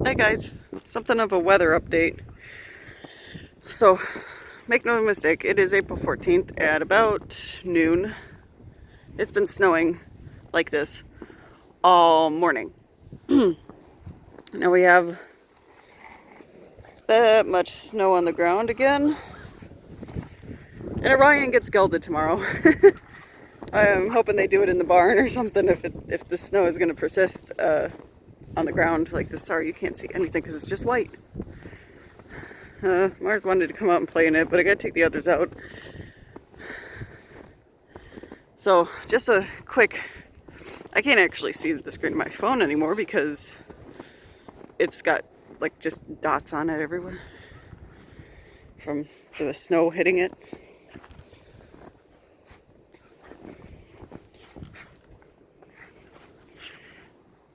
Hey guys, something of a weather update. So, make no mistake, it is April 14th at about noon. It's been snowing like this all morning. Now we have that much snow on the ground again. And Orion gets gelded tomorrow. I'm hoping they do it in the barn or something if the snow is going to persist on the ground like this. Sorry, you can't see anything because it's just white. Mars wanted to come out and play in it, but I gotta take the others out. So, just a quick... I can't actually see the screen of my phone anymore because it's got like just dots on it everywhere from the snow hitting it.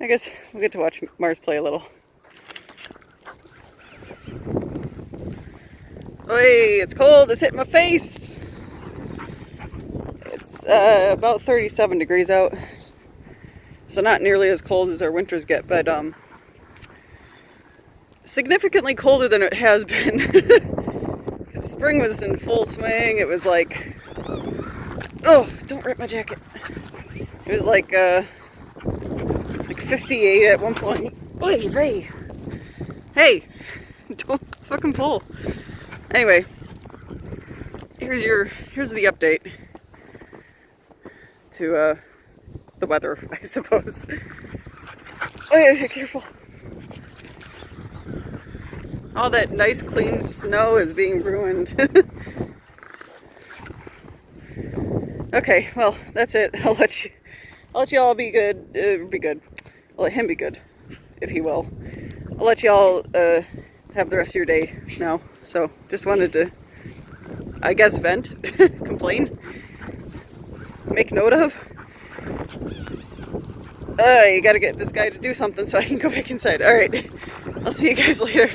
I guess we'll get to watch Mars play a little. Oi, it's cold, it's hitting my face! It's about 37 degrees out. So not nearly as cold as our winters get, but significantly colder than it has been. Spring was in full swing. It was like, oh, don't rip my jacket. It was like 58 at one point. Oy vey. Hey, don't fucking pull. Anyway, here's the update to the weather, I suppose. Oh yeah, careful. All that nice clean snow is being ruined. Okay, well, that's it. I'll let you all be good. Be good. I'll let him be good, if he will. I'll let you all have the rest of your day now. So, just wanted to, I guess, vent, complain, make note of. You gotta get this guy to do something so I can go back inside. Alright, I'll see you guys later.